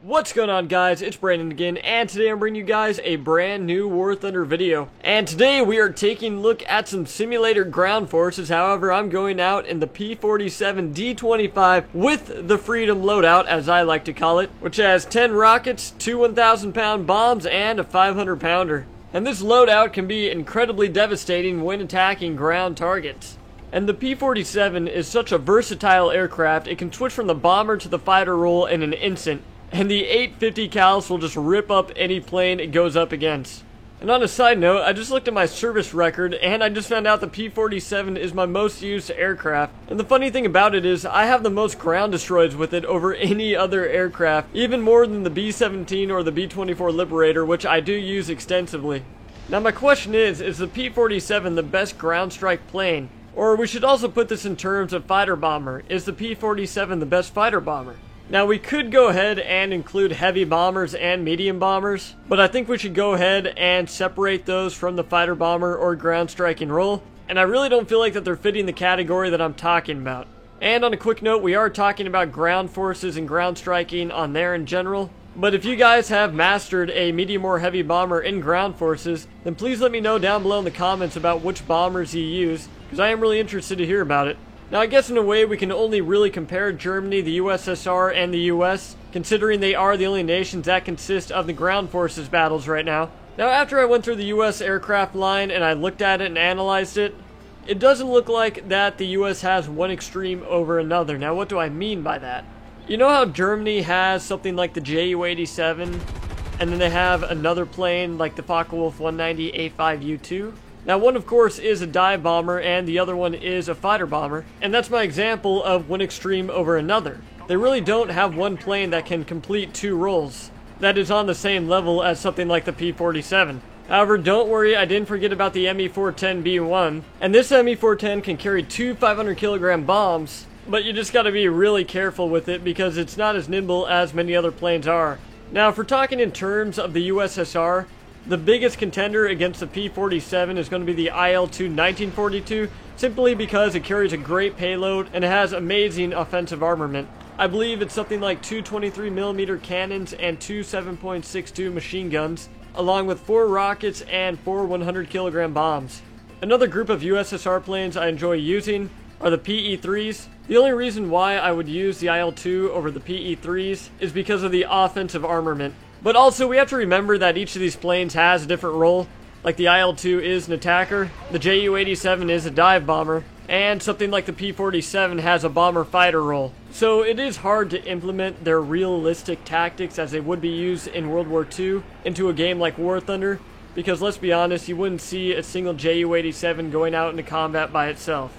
What's going on, guys? It's Brandon again, and today I'm bringing you guys a brand new War Thunder video. And today we are taking a look at some simulator ground forces. However, I'm going out in the P-47 D-25 with the Freedom loadout, as I like to call it, which has 10 rockets, 2 1,000-pound bombs, and a 500-pounder. And this loadout can be incredibly devastating when attacking ground targets. And the P-47 is such a versatile aircraft, it can switch from the bomber to the fighter role in an instant. And the 850 cals will just rip up any plane it goes up against. And on a side note, I just looked at my service record and I just found out the P-47 is my most used aircraft. And the funny thing about it is I have the most ground destroys with it over any other aircraft, even more than the B-17 or the B-24 Liberator, which I do use extensively. Now my question is the P-47 the best ground strike plane? Or we should also put this in terms of fighter bomber. Is the P-47 the best fighter bomber? Now we could go ahead and include heavy bombers and medium bombers, but I think we should go ahead and separate those from the fighter bomber or ground striking role, and I really don't feel like that they're fitting the category that I'm talking about. And on a quick note, we are talking about ground forces and ground striking on there in general, but if you guys have mastered a medium or heavy bomber in ground forces, then please let me know down below in the comments about which bombers you use, because I am really interested to hear about it. Now, I guess in a way we can only really compare Germany, the USSR, and the US, considering they are the only nations that consist of the ground forces battles right now. Now, after I went through the US aircraft line and I looked at it and analyzed it, it doesn't look like that the US has one extreme over another. Now, what do I mean by that? You know how Germany has something like the Ju-87, and then they have another plane like the Focke-Wulf 190 A5U2? Now, one, of course, is a dive bomber, and the other one is a fighter bomber. And that's my example of one extreme over another. They really don't have one plane that can complete two roles that is on the same level as something like the P-47. However, don't worry, I didn't forget about the Me-410B1. And this Me-410 can carry two 500-kilogram bombs, but you just gotta be really careful with it because it's not as nimble as many other planes are. Now, if we're talking in terms of the USSR, the biggest contender against the P-47 is going to be the IL-2 1942, simply because it carries a great payload and it has amazing offensive armament. I believe it's something like two 23mm cannons and two 7.62 machine guns, along with 4 rockets and 4 100-kilogram bombs. Another group of USSR planes I enjoy using are the PE-3s. The only reason why I would use the IL-2 over the PE-3s is because of the offensive armament. But also, we have to remember that each of these planes has a different role. Like the IL-2 is an attacker, the Ju-87 is a dive bomber, and something like the P-47 has a bomber fighter role. So it is hard to implement their realistic tactics as they would be used in World War II into a game like War Thunder, because let's be honest, you wouldn't see a single Ju-87 going out into combat by itself.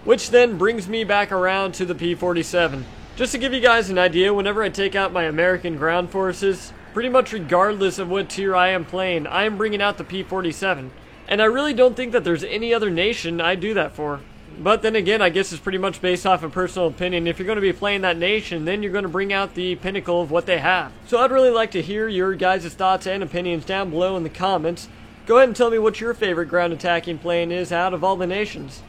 Which then brings me back around to the P-47. Just to give you guys an idea, whenever I take out my American ground forces, pretty much regardless of what tier I am playing, I am bringing out the P-47. And I really don't think that there's any other nation I do that for. But then again, I guess it's pretty much based off of personal opinion. If you're going to be playing that nation, then you're going to bring out the pinnacle of what they have. So I'd really like to hear your guys' thoughts and opinions down below in the comments. Go ahead and tell me what your favorite ground attacking plane is out of all the nations.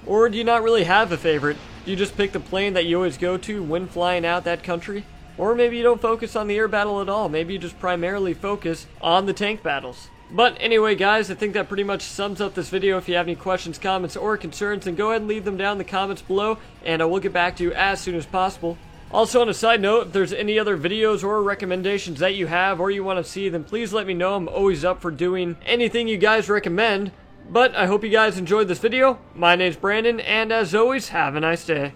Or do you not really have a favorite? Do you just pick the plane that you always go to when flying out that country? Or maybe you don't focus on the air battle at all. Maybe you just primarily focus on the tank battles. But anyway, guys, I think that pretty much sums up this video. If you have any questions, comments, or concerns, then go ahead and leave them down in the comments below, and I will get back to you as soon as possible. Also, on a side note, if there's any other videos or recommendations that you have or you want to see, then please let me know. I'm always up for doing anything you guys recommend. But I hope you guys enjoyed this video. My name's Brandon, and as always, have a nice day.